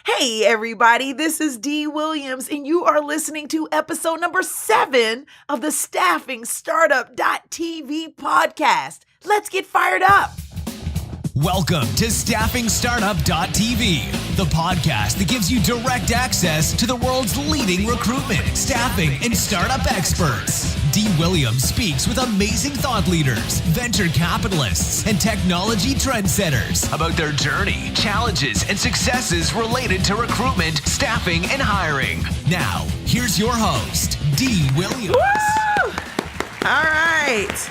Hey, everybody, this is Dee Williams, and you are listening to episode number 7 of the Staffing Startup.tv podcast. Let's get fired up. Welcome to Staffing Startup.tv, the podcast that gives you direct access to the world's leading recruitment, staffing, and startup experts. Dee Williams speaks with amazing thought leaders, venture capitalists, and technology trendsetters about their journey, challenges, and successes related to recruitment, staffing, and hiring. Now, here's your host, Dee Williams. Woo! All right.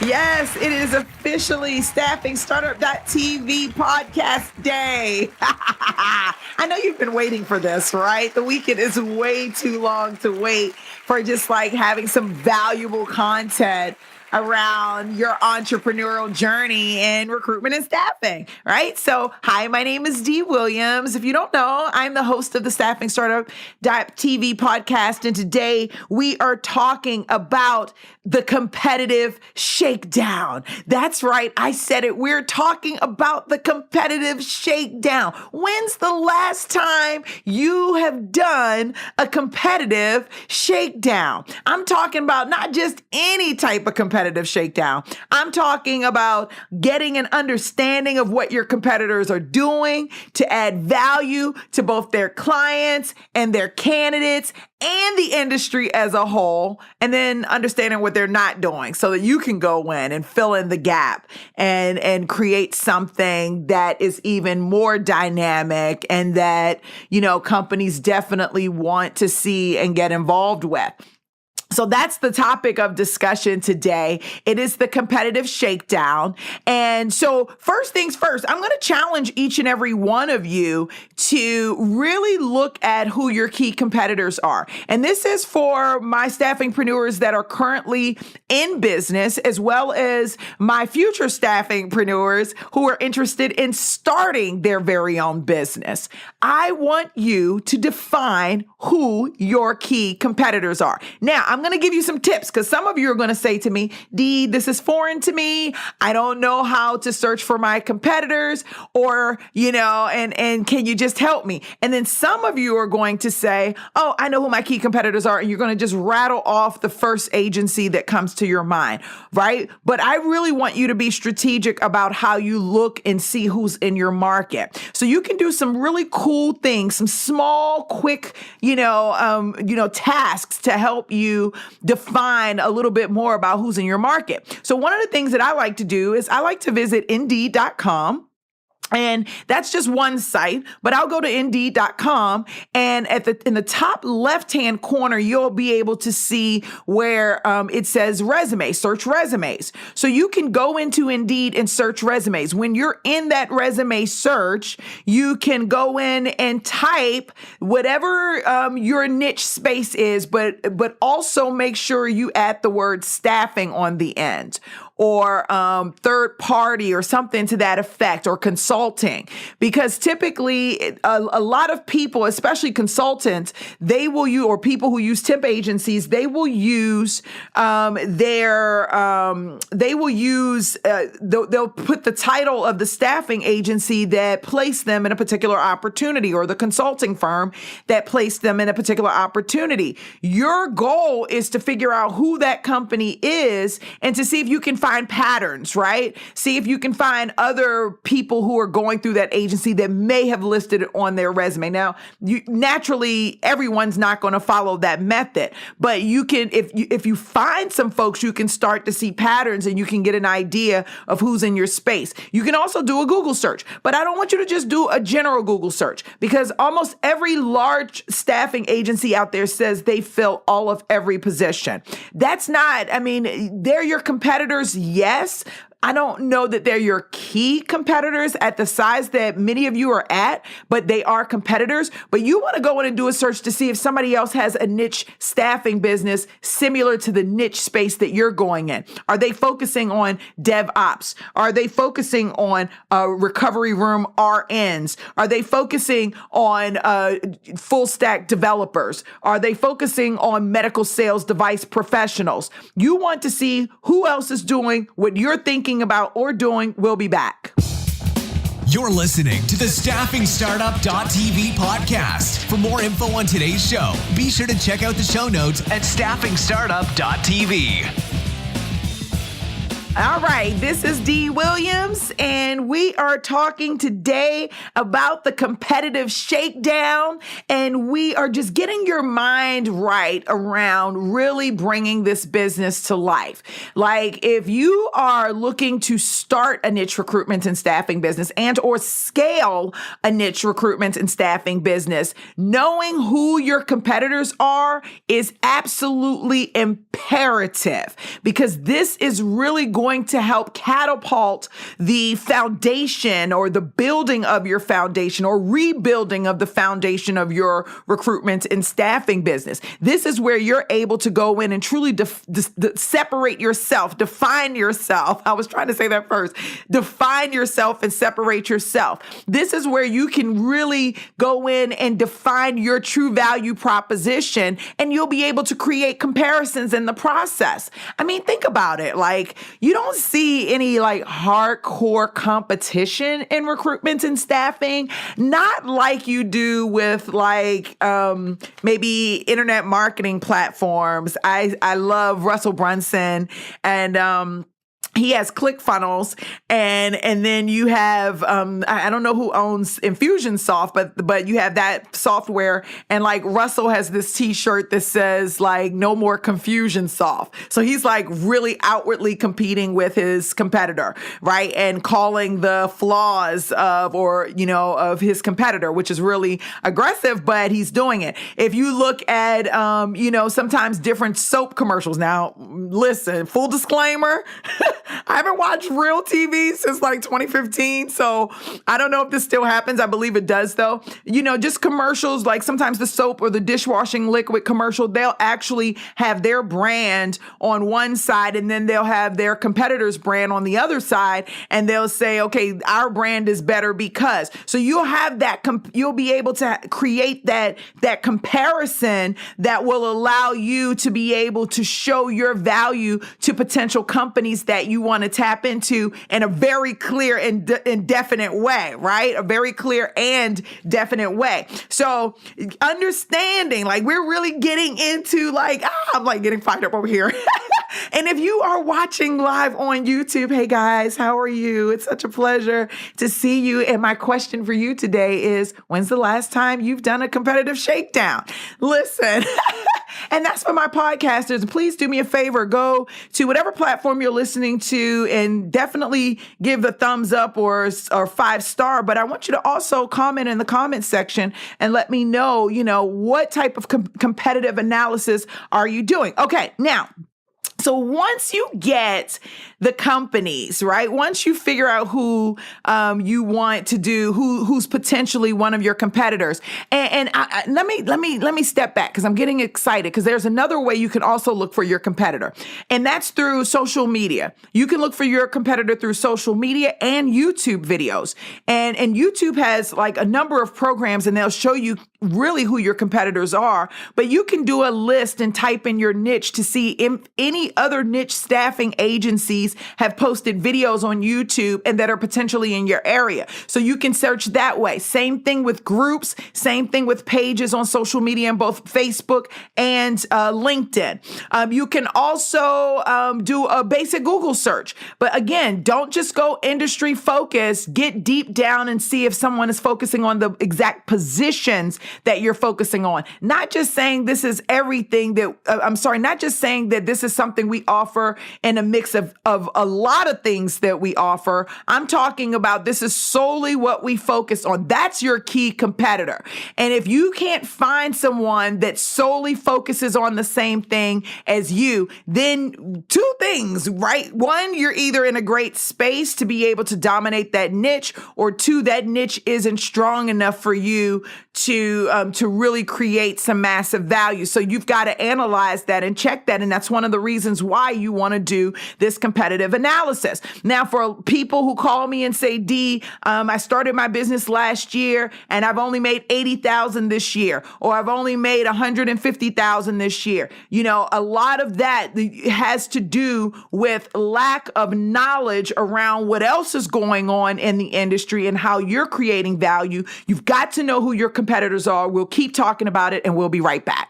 Yes, it is officially Staffing Startup.tv podcast day. I know you've been waiting for this, right? The weekend is way too long to wait for just like having some valuable content around your entrepreneurial journey in recruitment and staffing, right? So, hi, my name is Dee Williams. If you don't know, I'm the host of the Staffing Startup.tv podcast, and today we are talking about the competitive shakedown. That's right, I said it. We're talking about the competitive shakedown. When's the last time you have done a competitive shakedown? I'm talking about not just any type of competitive shakedown. I'm talking about getting an understanding of what your competitors are doing to add value to both their clients and their candidates and the industry as a whole, and then understanding what they're not doing so that you can go in and fill in the gap and create something that is even more dynamic and that, companies definitely want to see and get involved with. So that's the topic of discussion today. It is the competitive shakedown. And so first things first, I'm going to challenge each and every one of you to really look at who your key competitors are. And this is for my staffingpreneurs that are currently in business, as well as my future staffingpreneurs who are interested in starting their very own business. I want you to define who your key competitors are. Now, I'm going to give you some tips because some of you are going to say to me, Dee, this is foreign to me. I don't know how to search for my competitors or, and can you just help me? And then some of you are going to say, oh, I know who my key competitors are. And you're going to just rattle off the first agency that comes to your mind, right? But I really want you to be strategic about how you look and see who's in your market. So you can do some really cool things, some small, quick, tasks to help you define a little bit more about who's in your market. So one of the things that I like to do is I like to visit Indeed.com. And that's just one site, but I'll go to Indeed.com, and in the top left-hand corner, you'll be able to see where it says resume, search resumes. So you can go into Indeed and search resumes. When you're in that resume search, you can go in and type whatever your niche space is, but also make sure you add the word staffing on the end, or third party or something to that effect, or consulting. Because typically a lot of people, especially consultants, they'll put the title of the staffing agency that placed them in a particular opportunity, or the consulting firm that placed them in a particular opportunity. Your goal is to figure out who that company is and to see if you can find patterns, right? See if you can find other people who are going through that agency that may have listed it on their resume. Now, naturally, everyone's not going to follow that method, but you can, if you find some folks, you can start to see patterns and you can get an idea of who's in your space. You can also do a Google search, but I don't want you to just do a general Google search, because almost every large staffing agency out there says they fill all of every position. That's not, they're your competitors, yes. I don't know that they're your key competitors at the size that many of you are at, but they are competitors. But you want to go in and do a search to see if somebody else has a niche staffing business similar to the niche space that you're going in. Are they focusing on DevOps? Are they focusing on recovery room RNs? Are they focusing on full stack developers? Are they focusing on medical sales device professionals? You want to see who else is doing what you're thinking about or doing. We'll be back. You're listening to the StaffingStartup.tv podcast. For more info on today's show, be sure to check out the show notes at StaffingStartup.tv. All right, this is Dee Williams, and we are talking today about the competitive shakedown, and we are just getting your mind right around really bringing this business to life. Like, if you are looking to start a niche recruitment and staffing business and or scale a niche recruitment and staffing business, knowing who your competitors are is absolutely imperative, because this is really going to help catapult the foundation or the building of your foundation or rebuilding of the foundation of your recruitment and staffing business. This is where you're able to go in and truly separate yourself, define yourself. I was trying to say that first. Define yourself and separate yourself. This is where you can really go in and define your true value proposition, and you'll be able to create comparisons in the process. I mean, think about it. Like, you don't see any like hardcore competition in recruitment and staffing, not like you do with like maybe internet marketing platforms. I love Russell Brunson, and he has ClickFunnels, and then you have I don't know who owns Infusionsoft, but you have that software, and like Russell has this T-shirt that says like "No more Confusionsoft." So he's like really outwardly competing with his competitor, right, and calling the flaws of his competitor, which is really aggressive, but he's doing it. If you look at sometimes different soap commercials. Now, listen, full disclaimer. I haven't watched real TV since like 2015, so I don't know if this still happens. I believe it does, though. Just commercials, like sometimes the soap or the dishwashing liquid commercial, they'll actually have their brand on one side, and then they'll have their competitor's brand on the other side, and they'll say, okay, our brand is better because. So you'll have that, you'll be able to create that comparison that will allow you to be able to show your value to potential companies that you want to tap into in a very clear and definite way, right? A very clear and definite way. So understanding, like, we're really getting into like, I'm like getting fired up over here. And if you are watching live on YouTube, hey guys, how are you? It's such a pleasure to see you. And my question for you today is, when's the last time you've done a competitive shakedown? Listen, and that's for my podcasters. Please do me a favor, go to whatever platform you're listening to and definitely give a thumbs up or 5-star. But I want you to also comment in the comment section and let me know, what type of competitive analysis are you doing? Okay, now, so once you get the companies, right? Once you figure out who you want to do, who's potentially one of your competitors, and let me step back because I'm getting excited, because there's another way you can also look for your competitor, and that's through social media. You can look for your competitor through social media and YouTube videos, and YouTube has like a number of programs, and they'll show you really who your competitors are. But you can do a list and type in your niche to see if any other niche staffing agencies have posted videos on YouTube and that are potentially in your area. So you can search that way. Same thing with groups, same thing with pages on social media in both Facebook and LinkedIn. You can also do a basic Google search. But again, don't just go industry focused. Get deep down and see if someone is focusing on the exact positions that you're focusing on. Not just saying this is everything that, not just saying that this is something we offer in a mix of a lot of things that we offer. I'm talking about this is solely what we focus on. That's your key competitor. And if you can't find someone that solely focuses on the same thing as you, then two things, right? One, you're either in a great space to be able to dominate that niche, or two, that niche isn't strong enough for you to really create some massive value. So you've got to analyze that and check that. And that's one of the reasons reasons why you want to do this competitive analysis. Now, for people who call me and say, Dee, I started my business last year and I've only made 80,000 this year, or I've only made 150,000 this year. A lot of that has to do with lack of knowledge around what else is going on in the industry and how you're creating value. You've got to know who your competitors are. We'll keep talking about it and we'll be right back.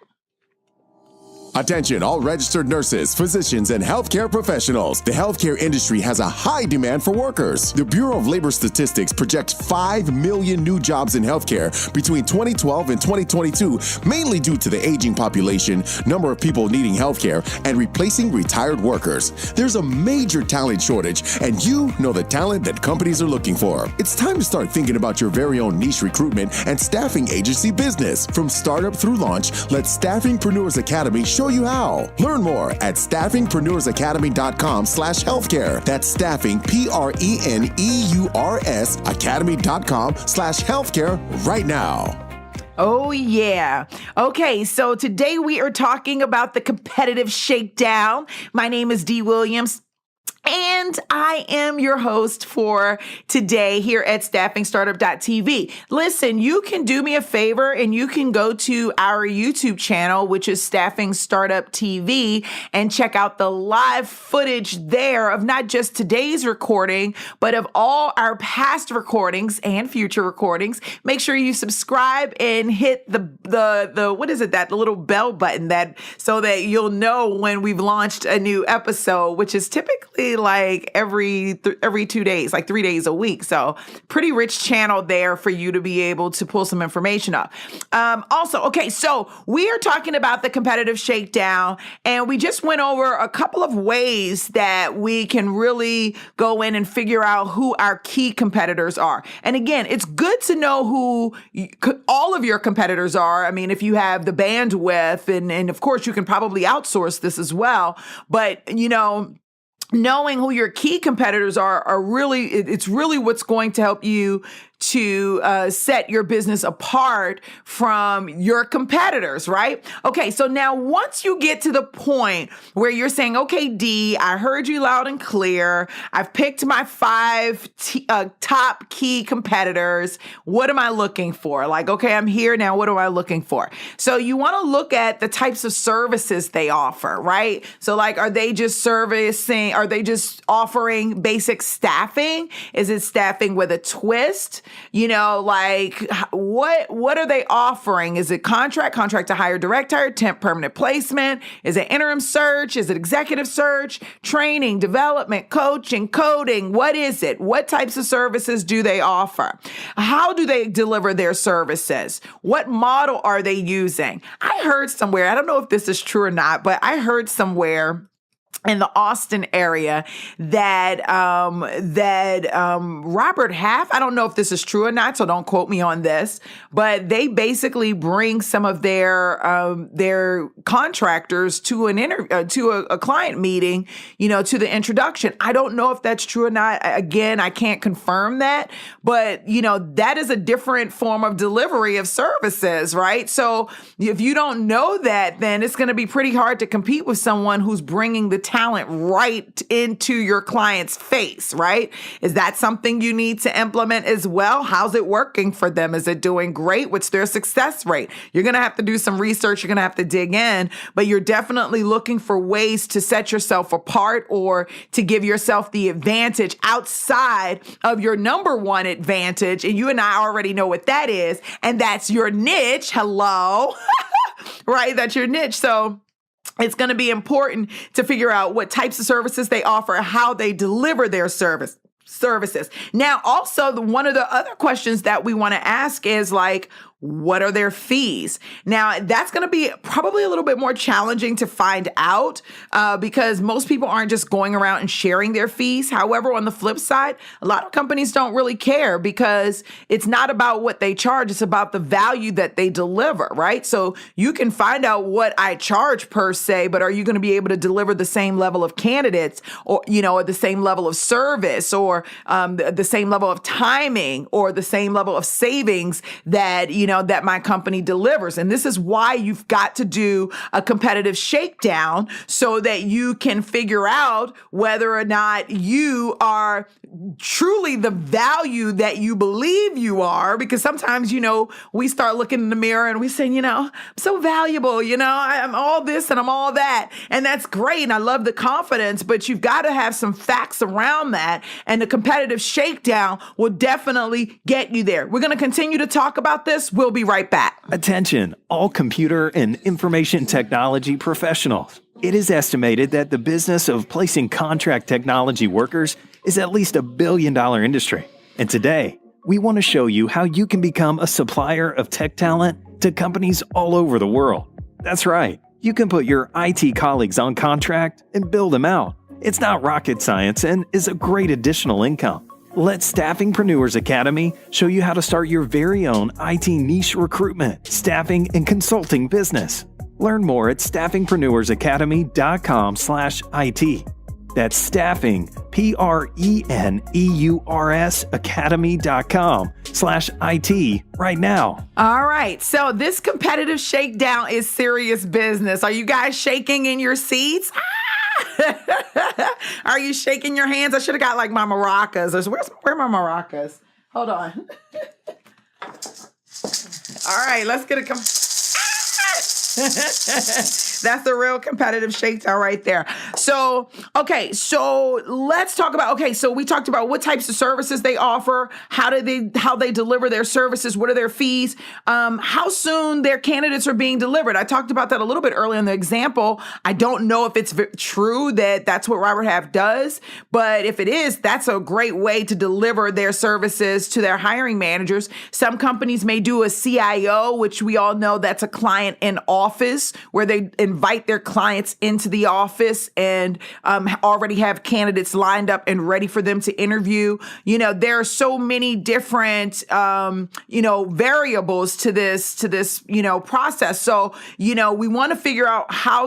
Attention, all registered nurses, physicians, and healthcare professionals. The healthcare industry has a high demand for workers. The Bureau of Labor Statistics projects 5 million new jobs in healthcare between 2012 and 2022, mainly due to the aging population, number of people needing healthcare, and replacing retired workers. There's a major talent shortage, and you know the talent that companies are looking for. It's time to start thinking about your very own niche recruitment and staffing agency business. From startup through launch, let Staffingpreneurs Academy show you how. Learn more at staffingpreneursacademy.com/healthcare. That's staffing, PRENEURS academy.com/healthcare right now. Oh, yeah. Okay, so today we are talking about the competitive shakedown. My name is Dee Williams. And I am your host for today here at staffingstartup.tv. Listen, you can do me a favor and you can go to our YouTube channel, which is Staffing Startup TV, and check out the live footage there of not just today's recording, but of all our past recordings and future recordings. Make sure you subscribe and hit the what is it, that little bell button, so that you'll know when we've launched a new episode, which is typically like every 2 days, like 3 days a week. So pretty rich channel there for you to be able to pull some information up. Okay, so we are talking about the competitive shakedown, and we just went over a couple of ways that we can really go in and figure out who our key competitors are. And again, it's good to know who all of your competitors are. I mean, if you have the bandwidth, and of course you can probably outsource this as well, but knowing who your key competitors are really, it's really what's going to help you to set your business apart from your competitors, right? Okay, so now once you get to the point where you're saying, okay, Dee, I heard you loud and clear. I've picked my 5 top key competitors. What am I looking for? Like, okay, I'm here now. What am I looking for? So you want to look at the types of services they offer, right? So like, are they just offering basic staffing? Is it staffing with a twist? Like what are they offering? Is it contract to hire, direct hire, temp, permanent placement? Is it interim search? Is it executive search, training, development, coaching, coding? What is it? What types of services do they offer? How do they deliver their services? What model are they using? I heard somewhere, I don't know if this is true or not, but I heard somewhere in the Austin area that Robert Half, I don't know if this is true or not, so don't quote me on this, but they basically bring some of their contractors to a client meeting, to the introduction. I don't know if that's true or not. Again, I can't confirm that, but that is a different form of delivery of services, right? So if you don't know that, then it's going to be pretty hard to compete with someone who's bringing the talent right into your client's face, right? Is that something you need to implement as well? How's it working for them? Is it doing great? What's their success rate? You're going to have to do some research. You're going to have to dig in, but you're definitely looking for ways to set yourself apart or to give yourself the advantage outside of your number one advantage. And you and I already know what that is. And that's your niche. Hello, right? That's your niche. So it's going to be important to figure out what types of services they offer, how they deliver their services. Now, also, one of the other questions that we want to ask is like, what are their fees? Now, that's going to be probably a little bit more challenging to find out because most people aren't just going around and sharing their fees. However, on the flip side, a lot of companies don't really care because it's not about what they charge. It's about the value that they deliver, right? So you can find out what I charge per se, but are you going to be able to deliver the same level of candidates or, or the same level of service or the same level of timing or the same level of savings that, that my company delivers. And this is why you've got to do a competitive shakedown so that you can figure out whether or not you are truly the value that you believe you are. Because sometimes, we start looking in the mirror and we say, I'm so valuable, I'm all this and I'm all that. And that's great. And I love the confidence, but you've got to have some facts around that. And the competitive shakedown will definitely get you there. We're going to continue to talk about this. We'll be right back. Attention, all computer and information technology professionals. It is estimated that the business of placing contract technology workers is at least $1 billion industry. And today, we want to show you how you can become a supplier of tech talent to companies all over the world. That's right. You can put your IT colleagues on contract and build them out. It's not rocket science and is a great additional income. Let Staffingpreneurs Academy show you how to start your very own IT niche recruitment, staffing, and consulting business. Learn more at staffingpreneursacademy.com/IT. That's staffing, PRENEURS academy.com/IT right now. All right. So this competitive shakedown is serious business. Are you guys shaking in your seats? Are you shaking your hands? I should have got like my maracas. Where are my maracas? Hold on. All right, let's get a That's the real competitive shakedown right there. So let's talk about, so we talked about what types of services they offer, how they deliver their services, what are their fees, how soon their candidates are being delivered. I talked about that a little bit earlier in the example. I don't know if it's true that that's what Robert Half does, but if it is, that's a great way to deliver their services to their hiring managers. Some companies may do a CIO, which we all know that's a client in office, where they invite their clients into the office and already have candidates lined up and ready for them to interview. There are so many different, variables to this, process. So, we want to figure out how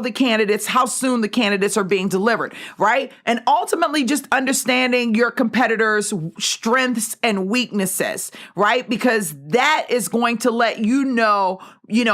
soon the candidates are being delivered, right? And ultimately just understanding your competitors' strengths and weaknesses, right? Because that is going to let you know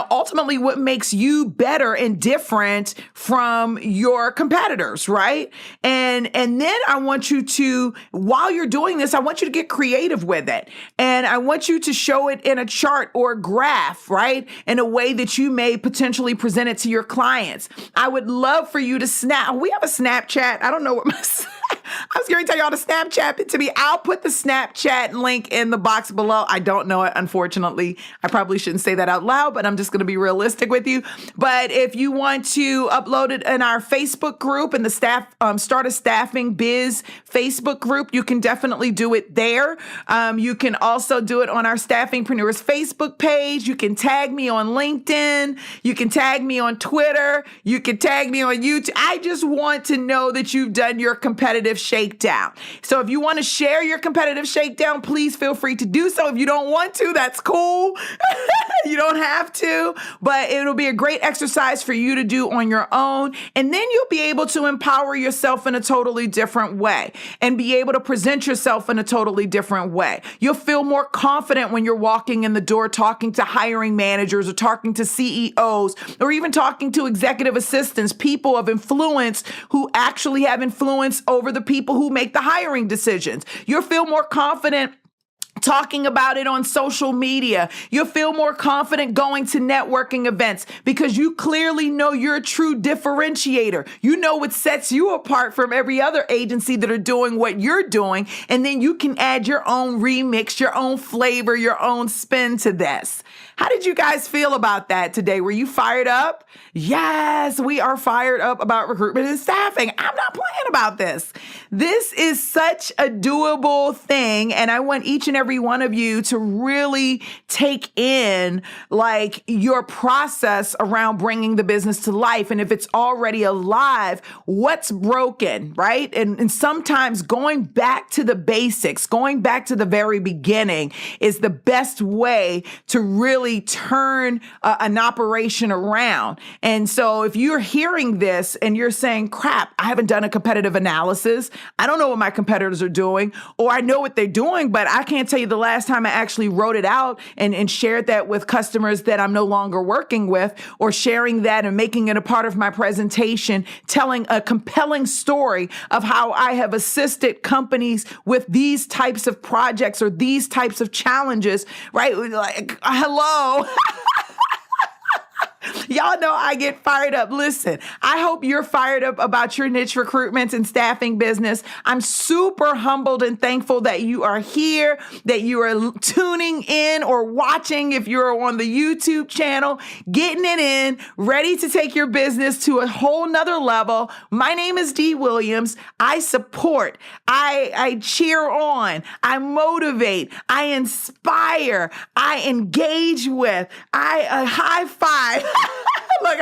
ultimately what makes you better and different from your competitors, right? And then I want you to, while you're doing this, I want you to get creative with it. And I want you to show it in a chart or a graph, right? In a way that you may potentially present it to your clients. I would love for you to we have a Snapchat. I don't know what I was going to tell y'all to Snapchat it to me. I'll put the Snapchat link in the box below. I don't know it, unfortunately. I probably shouldn't say that out loud, but I'm just going to be realistic with you. But if you want to upload it in our Facebook group, in the Start a Staffing Biz Facebook group, you can definitely do it there. You can also do it on our Staffingpreneurs Facebook page. You can tag me on LinkedIn. You can tag me on Twitter. You can tag me on YouTube. I just want to know that you've done your competitive shakedown. So if you want to share your competitive shakedown, please feel free to do so. If you don't want to, that's cool. You don't have to, but it'll be a great exercise for you to do on your own. And then you'll be able to empower yourself in a totally different way and be able to present yourself in a totally different way. You'll feel more confident when you're walking in the door, talking to hiring managers or talking to CEOs or even talking to executive assistants, people of influence who actually have influence over the people who make the hiring decisions. You'll feel more confident talking about it on social media. You'll feel more confident going to networking events because you clearly know you're a true differentiator. You know what sets you apart from every other agency that are doing what you're doing. And then you can add your own remix, your own flavor, your own spin to this. How did you guys feel about that today? Were you fired up? Yes, we are fired up about recruitment and staffing. I'm not playing about this. This is such a doable thing. And I want each and every one of you to really take in like your process around bringing the business to life. And if it's already alive, what's broken, right? And sometimes going back to the basics, going back to the very beginning is the best way to really turn an operation around. And so if you're hearing this and you're saying, crap, I haven't done a competitive analysis. I don't know what my competitors are doing, or I know what they're doing, but I can't tell you the last time I actually wrote it out and shared that with customers that I'm no longer working with, or sharing that and making it a part of my presentation, telling a compelling story of how I have assisted companies with these types of projects or these types of challenges, right? Like, hello. Y'all know I get fired up. Listen, I hope you're fired up about your niche recruitment and staffing business. I'm super humbled and thankful that you are here, that you are tuning in or watching if you're on the YouTube channel, getting it in, ready to take your business to a whole nother level. My name is Dee Williams. I support, I cheer on, I motivate, I inspire, I engage with, I high five. Look,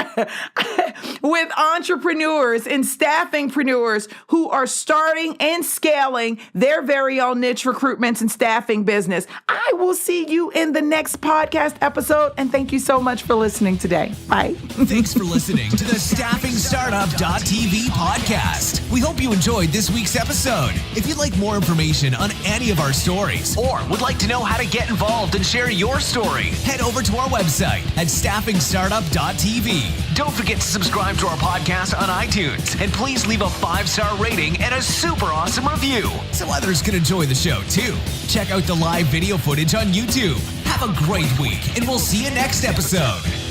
with entrepreneurs and staffingpreneurs who are starting and scaling their very own niche recruitment and staffing business. I will see you in the next podcast episode, and thank you so much for listening today. Bye. Thanks for listening to the StaffingStartup.tv podcast. We hope you enjoyed this week's episode. If you'd like more information on any of our stories, or would like to know how to get involved and share your story, head over to our website at StaffingStartup.tv. Don't forget to subscribe to our podcast on iTunes, and please leave a 5-star rating and a super awesome review so others can enjoy the show too. Check out the live video footage on YouTube. Have a great week, and we'll see you next episode.